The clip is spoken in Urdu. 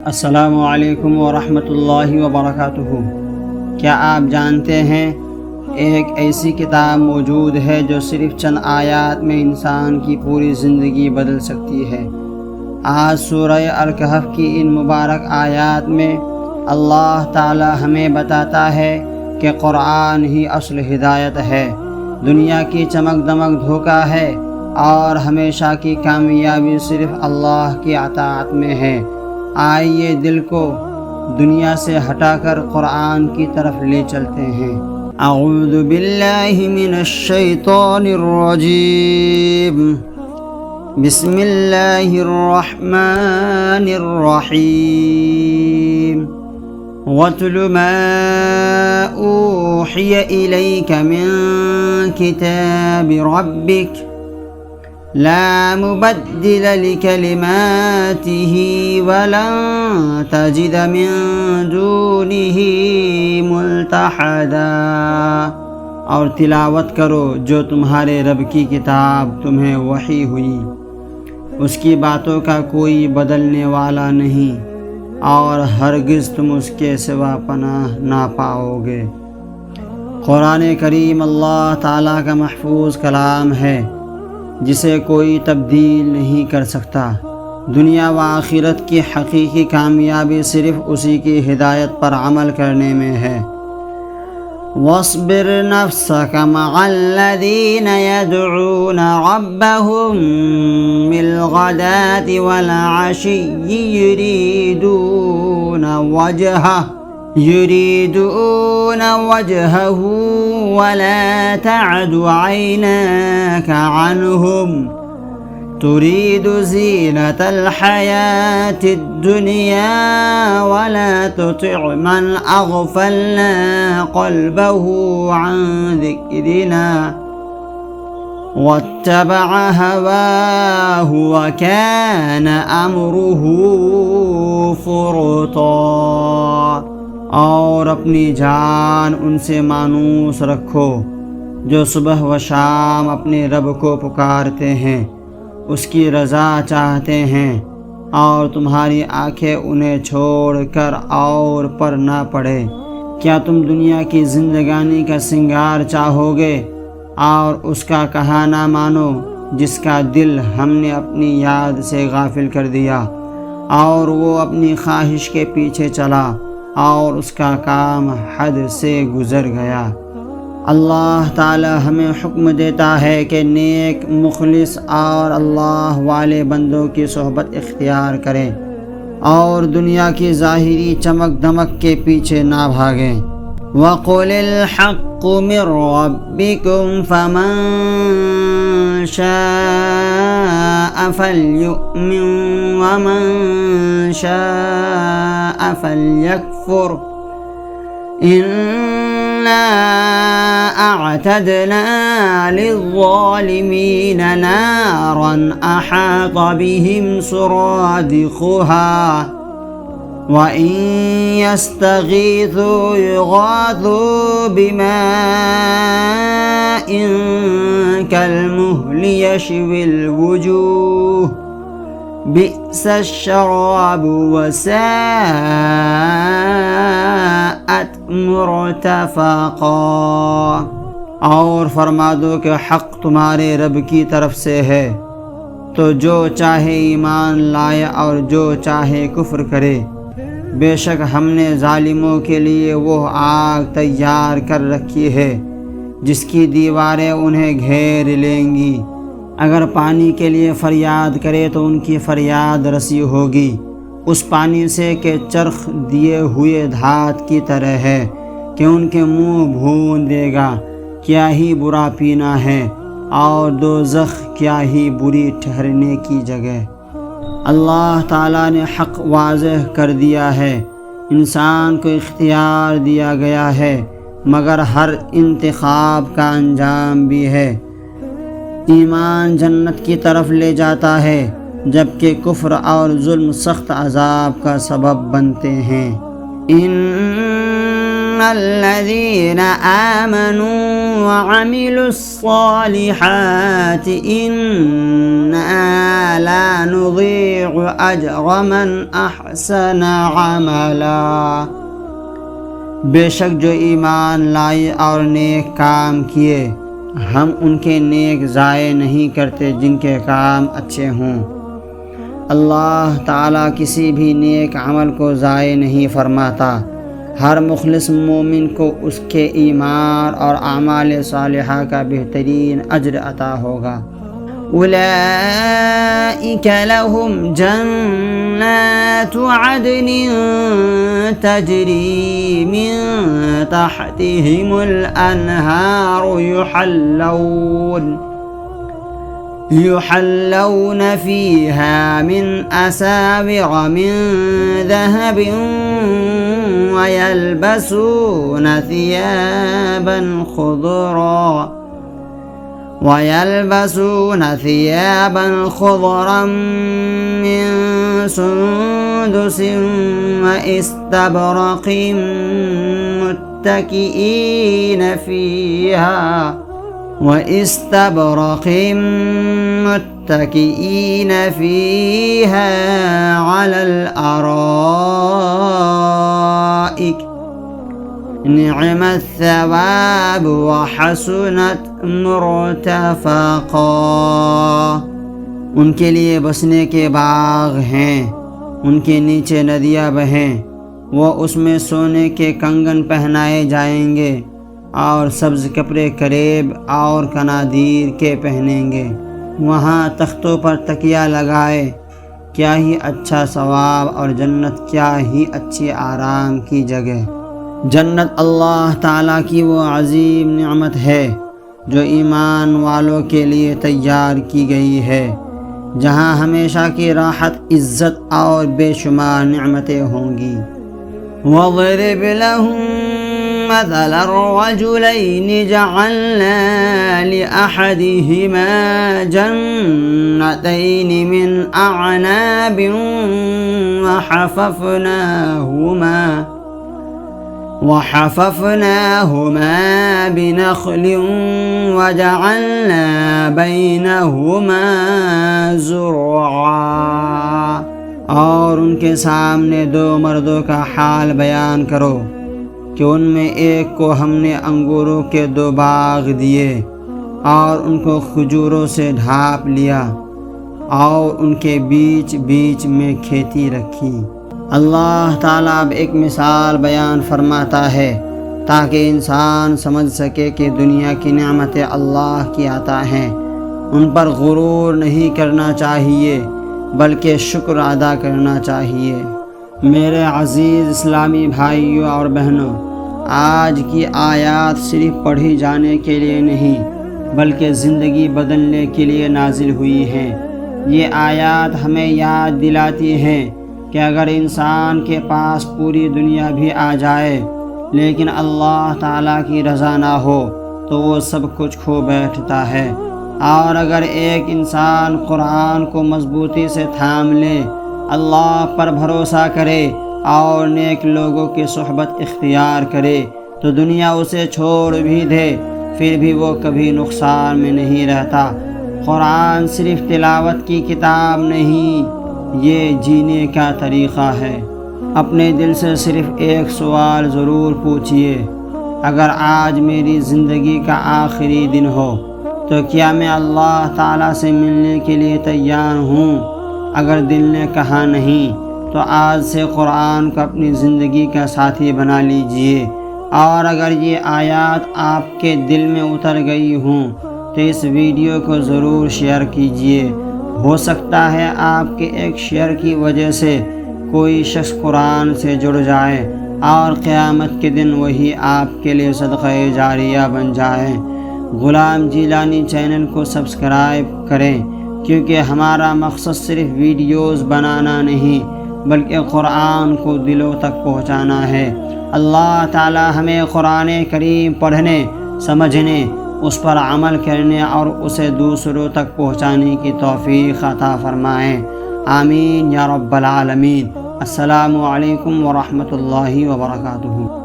السلام علیکم ورحمۃ اللہ وبرکاتہ۔ کیا آپ جانتے ہیں ایک ایسی کتاب موجود ہے جو صرف چند آیات میں انسان کی پوری زندگی بدل سکتی ہے۔ آج سورہ الکہف کی ان مبارک آیات میں اللہ تعالی ہمیں بتاتا ہے کہ قرآن ہی اصل ہدایت ہے، دنیا کی چمک دمک دھوکہ ہے اور ہمیشہ کی کامیابی صرف اللہ کی اطاعت میں ہے۔ آئیے دل کو دنیا سے ہٹا کر قرآن کی طرف لے چلتے ہیں۔ اعوذ باللہ من الشیطان الرجیم، بسم اللہ الرحمن الرحیم۔ وَاتْلُ مَا أُوحِيَ إِلَيْكَ مِن كِتَابِ رَبِّكَ لا مبدل لكلماته ولن تجد من دونه ملتحدا۔ اور تلاوت کرو جو تمہارے رب کی کتاب تمہیں وحی ہوئی، اس کی باتوں کا کوئی بدلنے والا نہیں اور ہرگز تم اس کے سوا پناہ نہ پاؤ گے۔ قرآن کریم اللہ تعالیٰ کا محفوظ کلام ہے جسے کوئی تبدیل نہیں کر سکتا۔ دنیا و آخرت کی حقیقی کامیابی صرف اسی کی ہدایت پر عمل کرنے میں ہے۔ وَاصْبِرْ نَفْسَكَ مَعَ الَّذِينَ يَدْعُونَ رَبَّهُم بِالْغَدَاةِ وَالْعَشِيِّ يُرِيدُونَ وَجْهَهُ وَلَا تَعْدُ عَيْنَاكَ عَنْهُمْ تُرِيدُ زِينَةَ الْحَيَاةِ الدُّنْيَا وَلَا تُطِعْ مَنْ أَغْفَلْنَا قَلْبَهُ عَنْ ذِكْرِنَا وَاتَّبَعَ هَوَاهُ وَكَانَ أَمْرُهُ فُرُطًا۔ اور اپنی جان ان سے مانوس رکھو جو صبح و شام اپنے رب کو پکارتے ہیں، اس کی رضا چاہتے ہیں، اور تمہاری آنکھیں انہیں چھوڑ کر اور پر نہ پڑے۔ کیا تم دنیا کی زندگانی کا سنگار چاہو گے اور اس کا کہا نہ مانو جس کا دل ہم نے اپنی یاد سے غافل کر دیا اور وہ اپنی خواہش کے پیچھے چلا اور اس کا کام حد سے گزر گیا۔ اللہ تعالی ہمیں حکم دیتا ہے کہ نیک، مخلص اور اللہ والے بندوں کی صحبت اختیار کریں اور دنیا کی ظاہری چمک دمک کے پیچھے نہ بھاگیں۔ وَقُلِ الْحَقُّ مِنْ رَبِّكُمْ فَمَنْ شَاءَ فَلْيُؤْمِنْ وَمَنْ شَاءَ فَلْيَكْفُرْ إِنَّا أَعْتَدْنَا لِلظَّالِمِينَ نَارًا أَحَاطَ بِهِمْ سُرَادِقُهَا وَإِن يَسْتَغِيثُوا يُغَاثُوا بِمَاءٍ كَالْمُهْلِ يَشْوِي الْوُجُوهَ بِئْسَ الشَّرَابُ وَسَاءَتْ مُرْتَفَقًا۔ اور فرما دو کہ حق تمہارے رب کی طرف سے ہے، تو جو چاہے ایمان لائے اور جو چاہے کفر کرے۔ بے شک ہم نے ظالموں کے لیے وہ آگ تیار کر رکھی ہے جس کی دیواریں انہیں گھیر لیں گی۔ اگر پانی کے لیے فریاد کرے تو ان کی فریاد رسی ہوگی اس پانی سے کہ چرخ دیے ہوئے دھات کی طرح ہے کہ ان کے منہ بھون دے گا۔ کیا ہی برا پینا ہے اور دوزخ کیا ہی بری ٹھہرنے کی جگہ۔ اللہ تعالیٰ نے حق واضح کر دیا ہے، انسان کو اختیار دیا گیا ہے، مگر ہر انتخاب کا انجام بھی ہے۔ ایمان جنت کی طرف لے جاتا ہے جبکہ کفر اور ظلم سخت عذاب کا سبب بنتے ہیں۔ إِنَّ الذين آمنوا وعملوا الصالحات إنا لا نضيع أجر من أحسن عملا۔ بے شک جو ایمان لائے اور نیک کام کیے، ہم ان کے نیک ضائع نہیں کرتے جن کے کام اچھے ہوں۔ اللہ تعالیٰ کسی بھی نیک عمل کو ضائع نہیں فرماتا۔ ہر مخلص مومن کو اس کے ایمان اور اعمال صالحہ کا بہترین اجر عطا ہوگا۔ اولئک لهم جنات عدن تجری من تحتهم الانہار يحلون فيها من أساور من ذهب ويلبسون ثيابا خضرا من سندس وإستبرق متكئين فيها على الأرائك نعم الثواب وحسنت مرتفقا۔ ان کے لیے بسنے کے باغ ہیں، ان کے نیچے ندیاں بہیں، وہ اس میں سونے کے کنگن پہنائے جائیں گے اور سبز کپڑے کریب اور کنادیر کے پہنیں گے۔ وہاں تختوں پر تکیہ لگائے، کیا ہی اچھا ثواب، اور جنت کیا ہی اچھی آرام کی جگہ۔ جنت اللہ تعالیٰ کی وہ عظیم نعمت ہے جو ایمان والوں کے لیے تیار کی گئی ہے، جہاں ہمیشہ کی راحت، عزت اور بے شمار نعمتیں ہوں گی۔ وَاضْرِبْ لَهُم مَّثَلَ الرَّجُلَيْنِ جَعَلْنَا لِأَحَدِهِمَا جَنَّتَيْنِ مِنْ أَعْنَابٍ وحففناهما بنخل وجعلنا بينهما زرعا۔ اور ان کے سامنے دو مردوں کا حال بیان کرو کہ ان میں ایک کو ہم نے انگوروں کے 2 باغ دیے اور ان کو کھجوروں سے ڈھانپ لیا اور ان کے بیچ بیچ میں کھیتی رکھی۔ اللہ تعالیٰ اب ایک مثال بیان فرماتا ہے تاکہ انسان سمجھ سکے کہ دنیا کی نعمتیں اللہ کی عطا ہیں، ان پر غرور نہیں کرنا چاہیے بلکہ شکر ادا کرنا چاہیے۔ میرے عزیز اسلامی بھائیوں اور بہنوں، آج کی آیات صرف پڑھی جانے کے لیے نہیں بلکہ زندگی بدلنے کے لیے نازل ہوئی ہیں۔ یہ آیات ہمیں یاد دلاتی ہیں کہ اگر انسان کے پاس پوری دنیا بھی آ جائے لیکن اللہ تعالیٰ کی رضا نہ ہو تو وہ سب کچھ کھو بیٹھتا ہے، اور اگر ایک انسان قرآن کو مضبوطی سے تھام لے، اللہ پر بھروسہ کرے اور نیک لوگوں کی صحبت اختیار کرے تو دنیا اسے چھوڑ بھی دے پھر بھی وہ کبھی نقصان میں نہیں رہتا۔ قرآن صرف تلاوت کی کتاب نہیں، یہ جینے کا طریقہ ہے۔ اپنے دل سے صرف ایک سوال ضرور پوچھئے، اگر آج میری زندگی کا آخری دن ہو تو کیا میں اللہ تعالیٰ سے ملنے کے لیے تیار ہوں؟ اگر دل نے کہا نہیں تو آج سے قرآن کو اپنی زندگی کا ساتھی بنا لیجئے، اور اگر یہ آیات آپ کے دل میں اتر گئی ہوں تو اس ویڈیو کو ضرور شیئر کیجئے۔ ہو سکتا ہے آپ کے ایک شیئر کی وجہ سے کوئی شخص قرآن سے جڑ جائے اور قیامت کے دن وہی آپ کے لیے صدقہ جاریہ بن جائے۔ غلام جیلانی چینل کو سبسکرائب کریں، کیونکہ ہمارا مقصد صرف ویڈیوز بنانا نہیں بلکہ قرآن کو دلوں تک پہنچانا ہے۔ اللہ تعالی ہمیں قرآن کریم پڑھنے، سمجھنے، اس پر عمل کرنے اور اسے دوسروں تک پہنچانے کی توفیق عطا فرمائیں۔ آمین یا رب العالمین۔ السلام علیکم ورحمۃ اللہ وبرکاتہ۔